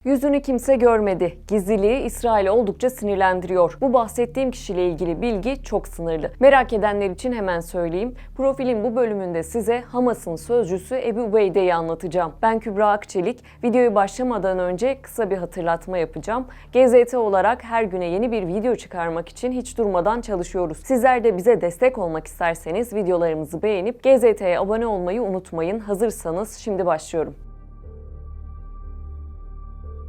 Yüzünü kimse görmedi. Gizliliği İsrail'i oldukça sinirlendiriyor. Bu bahsettiğim kişiyle ilgili bilgi çok sınırlı. Merak edenler için hemen söyleyeyim. Profilin bu bölümünde size Hamas'ın sözcüsü Ebu Ubeyde'yi anlatacağım. Ben Kübra Akçelik. Videoyu başlamadan önce kısa bir hatırlatma yapacağım. GZT olarak her güne yeni bir video çıkarmak için hiç durmadan çalışıyoruz. Sizler de bize destek olmak isterseniz videolarımızı beğenip GZT'ye abone olmayı unutmayın. Hazırsanız şimdi başlıyorum.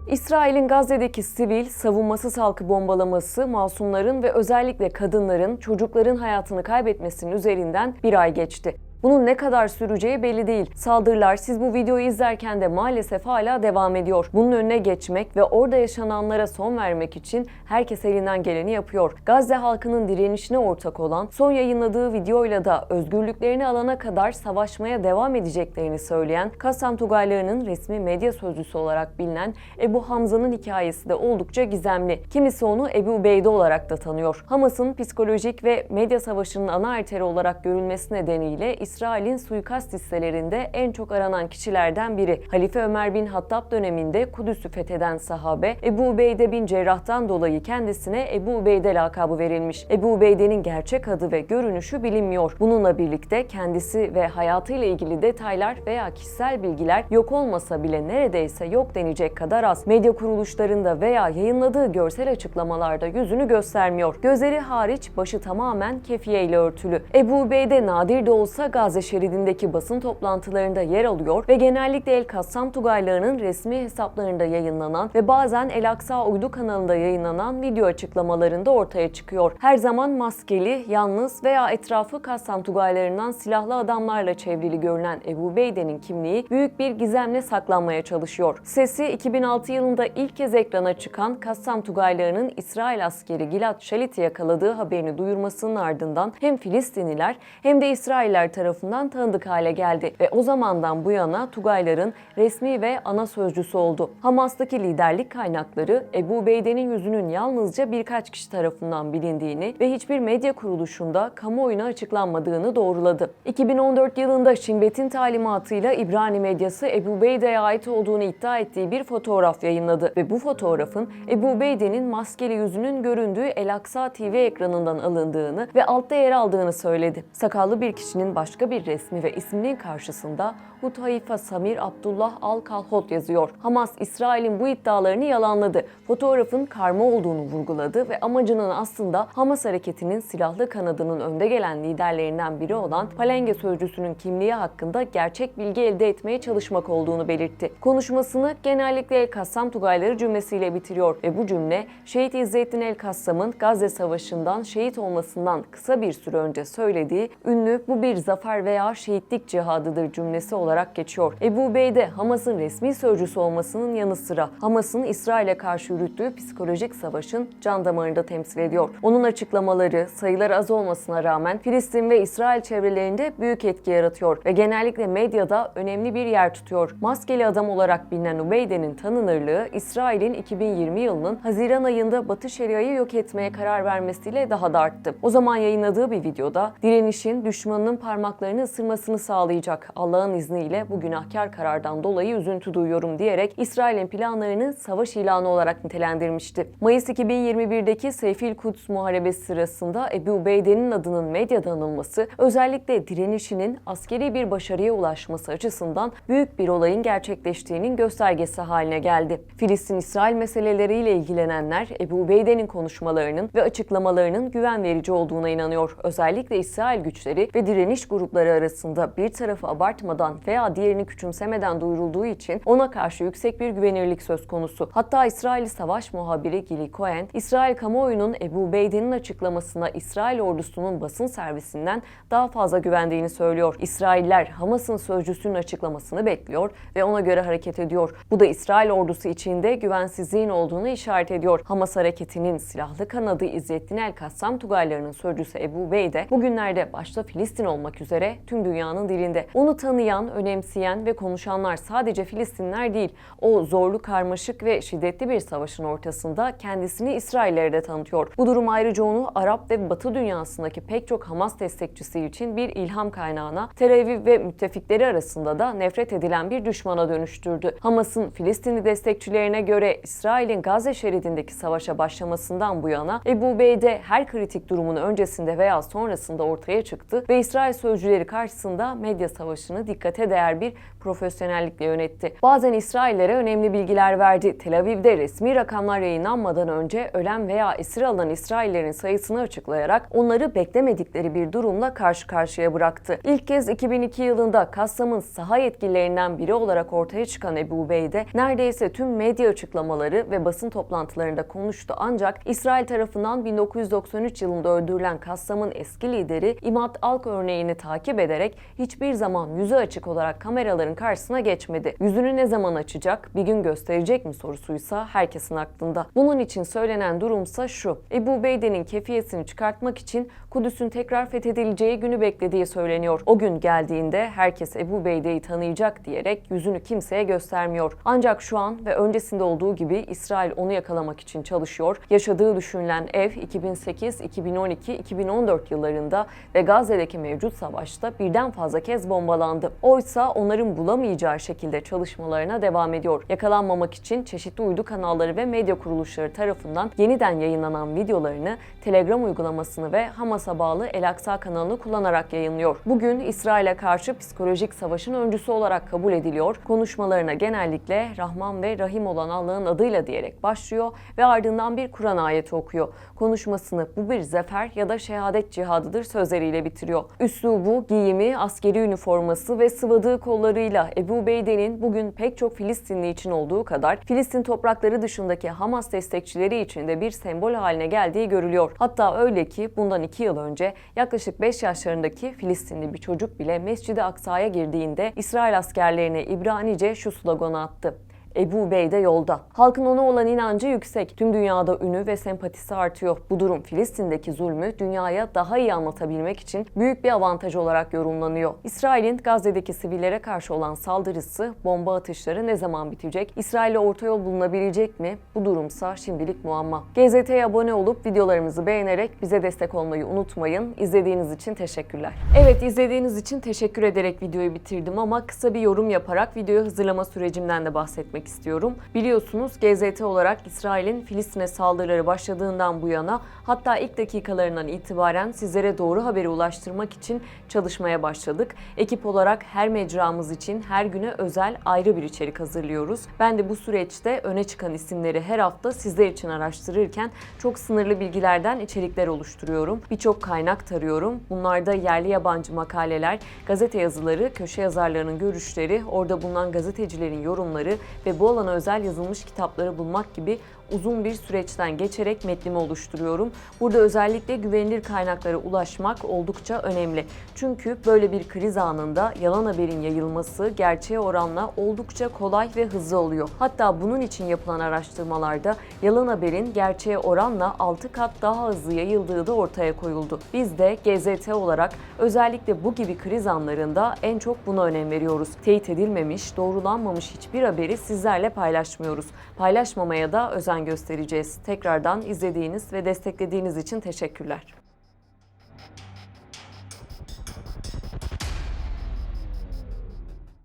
İsrail'in Gazze'deki sivil, savunmasız halkı bombalaması, masumların ve özellikle kadınların, çocukların hayatını kaybetmesinin üzerinden bir ay geçti. Bunun ne kadar süreceği belli değil. Saldırılar siz bu videoyu izlerken de maalesef hala devam ediyor. Bunun önüne geçmek ve orada yaşananlara son vermek için herkes elinden geleni yapıyor. Gazze halkının direnişine ortak olan, son yayınladığı videoyla da özgürlüklerini alana kadar savaşmaya devam edeceklerini söyleyen, Kassam Tugaylarının resmi medya sözcüsü olarak bilinen Ebu Hamza'nın hikayesi de oldukça gizemli. Kimisi onu Ebu Ubeyde olarak da tanıyor. Hamas'ın psikolojik ve medya savaşının ana arteri olarak görülmesi nedeniyle İsrail'in suikast listelerinde en çok aranan kişilerden biri. Halife Ömer bin Hattab döneminde Kudüs'ü fetheden sahabe Ebu Ubeyde bin Cerrah'tan dolayı kendisine Ebu Ubeyde lakabı verilmiş. Ebu Ubeyde'nin gerçek adı ve görünüşü bilinmiyor. Bununla birlikte kendisi ve hayatıyla ilgili detaylar veya kişisel bilgiler yok olmasa bile neredeyse yok denecek kadar az. Medya kuruluşlarında veya yayınladığı görsel açıklamalarda yüzünü göstermiyor. Gözleri hariç başı tamamen kefiye ile örtülü. Ebu Ubeyde nadir de olsa Gazze şeridindeki basın toplantılarında yer alıyor ve genellikle El Kassam Tugaylarının resmi hesaplarında yayınlanan ve bazen El Aksa uydu kanalında yayınlanan video açıklamalarında ortaya çıkıyor. Her zaman maskeli, yalnız veya etrafı Kassam Tugaylarından silahlı adamlarla çevrili görünen Ebu Ubeyde'nin kimliği büyük bir gizemle saklanmaya çalışıyor. Sesi 2006 yılında ilk kez ekrana çıkan Kassam Tugaylarının İsrail askeri Gilad Şalit'i yakaladığı haberini duyurmasının ardından hem Filistinliler hem de İsrailler tarafından tanıdık hale geldi ve o zamandan bu yana Tugayların resmi ve ana sözcüsü oldu. Hamas'taki liderlik kaynakları Ebu Ubeyde'nin yüzünün yalnızca birkaç kişi tarafından bilindiğini ve hiçbir medya kuruluşunda kamuoyuna açıklanmadığını doğruladı. 2014 yılında Shin Bet'in talimatıyla İbrani medyası Ebu Ubeyde'ye ait olduğunu iddia ettiği bir fotoğraf yayınladı ve bu fotoğrafın Ebu Ubeyde'nin maskeli yüzünün göründüğü El Aksa TV ekranından alındığını ve altta yer aldığını söyledi. Sakallı bir kişinin başka bir resmi ve isminin karşısında Hutayfa Samir Abdullah Al-Kalhot yazıyor. Hamas, İsrail'in bu iddialarını yalanladı. Fotoğrafın karma olduğunu vurguladı ve amacının aslında Hamas hareketinin silahlı kanadının önde gelen liderlerinden biri olan Falenge sözcüsünün kimliği hakkında gerçek bilgi elde etmeye çalışmak olduğunu belirtti. Konuşmasını genellikle El Kassam Tugayları cümlesiyle bitiriyor ve bu cümle Şehit İzzettin El Kassam'ın Gazze Savaşı'ndan şehit olmasından kısa bir süre önce söylediği ünlü "bu bir zafer veya şehitlik cihadıdır" cümlesi olarak geçiyor. Ebu Ubeyde, Hamas'ın resmi sözcüsü olmasının yanı sıra Hamas'ın İsrail'e karşı yürüttüğü psikolojik savaşın can damarında temsil ediyor. Onun açıklamaları sayıları az olmasına rağmen Filistin ve İsrail çevrelerinde büyük etki yaratıyor ve genellikle medyada önemli bir yer tutuyor. Maskeli adam olarak bilinen Ubeyde'nin tanınırlığı İsrail'in 2020 yılının Haziran ayında Batı Şeria'yı yok etmeye karar vermesiyle daha da arttı. O zaman yayınladığı bir videoda direnişin düşmanının parmaklarını ısırmasını sağlayacak Allah'ın izniyle bu günahkar karardan dolayı üzüntü duyuyorum diyerek İsrail'in planlarını savaş ilanı olarak nitelendirmişti. Mayıs 2021'deki Seyfil Kuds muharebesi sırasında Ebu Ubeyde'nin adının medyada anılması özellikle direnişinin askeri bir başarıya ulaşması açısından büyük bir olayın gerçekleştiğinin göstergesi haline geldi. Filistin-İsrail meseleleriyle ilgilenenler Ebu Ubeyde'nin konuşmalarının ve açıklamalarının güven verici olduğuna inanıyor. Özellikle İsrail güçleri ve direniş grupları arasında bir tarafı abartmadan veya diğerini küçümsemeden duyurulduğu için ona karşı yüksek bir güvenirlik söz konusu. Hatta İsrail savaş muhabiri Gili Cohen, İsrail kamuoyunun Ebu Ubeyde'nin açıklamasına İsrail ordusunun basın servisinden daha fazla güvendiğini söylüyor. İsrailler Hamas'ın sözcüsünün açıklamasını bekliyor ve ona göre hareket ediyor. Bu da İsrail ordusu içinde güvensizliğin olduğunu işaret ediyor. Hamas hareketinin silahlı kanadı İzzettin El Kassam Tugaylarının sözcüsü Ebu Ubeyde bugünlerde başta Filistin olmak üzere tüm dünyanın dilinde. Onu tanıyan, önemseyen ve konuşanlar sadece Filistinler değil, o zorlu, karmaşık ve şiddetli bir savaşın ortasında kendisini İsraillere de tanıtıyor. Bu durum ayrıca onu Arap ve Batı dünyasındaki pek çok Hamas destekçisi için bir ilham kaynağına, Tel Aviv ve müttefikleri arasında da nefret edilen bir düşmana dönüştürdü. Hamas'ın Filistinli destekçilerine göre İsrail'in Gazze şeridindeki savaşa başlamasından bu yana Ebu Ubeyde her kritik durumun öncesinde veya sonrasında ortaya çıktı ve İsrail sözcüleri karşısında medya savaşını dikkate değer bir profesyonellikle yönetti. Bazen İsraillere önemli bilgiler verdi. Tel Aviv'de resmi rakamlar yayınlanmadan önce ölen veya esir alınan İsraillerin sayısını açıklayarak onları beklemedikleri bir durumla karşı karşıya bıraktı. İlk kez 2002 yılında Kassam'ın saha yetkililerinden biri olarak ortaya çıkan Ebu Ubeyde neredeyse tüm medya açıklamaları ve basın toplantılarında konuştu, ancak İsrail tarafından 1993 yılında öldürülen Kassam'ın eski lideri İmad Alk örneğini takip ederek hiçbir zaman yüzü açık olarak kameraların karşısına geçmedi. Yüzünü ne zaman açacak, bir gün gösterecek mi sorusuysa herkesin aklında. Bunun için söylenen durumsa şu: Ebu Ubeyde'nin kefiyesini çıkartmak için Kudüs'ün tekrar fethedileceği günü beklediği söyleniyor. O gün geldiğinde herkes Ebu Ubeyde'yi tanıyacak diyerek yüzünü kimseye göstermiyor. Ancak şu an ve öncesinde olduğu gibi İsrail onu yakalamak için çalışıyor. Yaşadığı düşünülen ev 2008, 2012, 2014 yıllarında ve Gazze'deki mevcut savaşta birden fazla kez bombalandı. Oysa onların bulamayacağı şekilde çalışmalarına devam ediyor. Yakalanmamak için çeşitli uydu kanalları ve medya kuruluşları tarafından yeniden yayınlanan videolarını Telegram uygulamasını ve Hamas'a bağlı El Aksa kanalını kullanarak yayınlıyor. Bugün İsrail'e karşı psikolojik savaşın öncüsü olarak kabul ediliyor. Konuşmalarına genellikle Rahman ve Rahim olan Allah'ın adıyla diyerek başlıyor ve ardından bir Kur'an ayeti okuyor. Konuşmasını bu bir zafer ya da şehadet cihadıdır sözleriyle bitiriyor. Üslubu, giyimi, askeri üniforması ve sıvadığı kollarıyla Ebu Ubeyde'nin bugün pek çok Filistinli için olduğu kadar Filistin toprakları dışındaki Hamas destekçileri için de bir sembol haline geldiği görülüyor. Hatta öyle ki bundan 2 yıl önce yaklaşık 5 yaşlarındaki Filistinli bir çocuk bile Mescid-i Aksa'ya girdiğinde İsrail askerlerine İbranice şu sloganı attı: Ebu Ubeyde yolda. Halkın ona olan inancı yüksek. Tüm dünyada ünü ve sempatisi artıyor. Bu durum Filistin'deki zulmü dünyaya daha iyi anlatabilmek için büyük bir avantaj olarak yorumlanıyor. İsrail'in Gazze'deki sivillere karşı olan saldırısı, bomba atışları ne zaman bitecek? İsrail'le orta yol bulunabilecek mi? Bu durumsa şimdilik muamma. GZT'ye abone olup videolarımızı beğenerek bize destek olmayı unutmayın. İzlediğiniz için teşekkürler. Evet, izlediğiniz için teşekkür ederek videoyu bitirdim ama kısa bir yorum yaparak videoyu hazırlama sürecimden de bahsetmek istiyorum. Biliyorsunuz GZT olarak İsrail'in Filistin'e saldırıları başladığından bu yana, hatta ilk dakikalarından itibaren sizlere doğru haberi ulaştırmak için çalışmaya başladık. Ekip olarak her mecramız için her güne özel ayrı bir içerik hazırlıyoruz. Ben de bu süreçte öne çıkan isimleri her hafta sizler için araştırırken çok sınırlı bilgilerden içerikler oluşturuyorum. Birçok kaynak tarıyorum. Bunlarda yerli yabancı makaleler, gazete yazıları, köşe yazarlarının görüşleri, orada bulunan gazetecilerin yorumları ve bu alana özel yazılmış kitapları bulmak gibi uzun bir süreçten geçerek metnimi oluşturuyorum. Burada özellikle güvenilir kaynaklara ulaşmak oldukça önemli. Çünkü böyle bir kriz anında yalan haberin yayılması gerçeğe oranla oldukça kolay ve hızlı oluyor. Hatta bunun için yapılan araştırmalarda yalan haberin gerçeğe oranla 6 kat daha hızlı yayıldığı da ortaya koyuldu. Biz de GZT olarak özellikle bu gibi kriz anlarında en çok buna önem veriyoruz. Teyit edilmemiş, doğrulanmamış hiçbir haberi sizlerle paylaşmıyoruz. Paylaşmamaya da özen göstereceğiz. Tekrardan izlediğiniz ve desteklediğiniz için teşekkürler.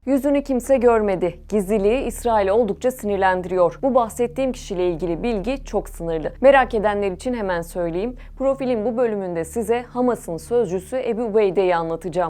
Yüzünü kimse görmedi. Gizliliği İsrail'i oldukça sinirlendiriyor. Bu bahsettiğim kişiyle ilgili bilgi çok sınırlı. Merak edenler için hemen söyleyeyim. Profilin bu bölümünde size Hamas'ın sözcüsü Ebu Ubeyde'yi anlatacağım.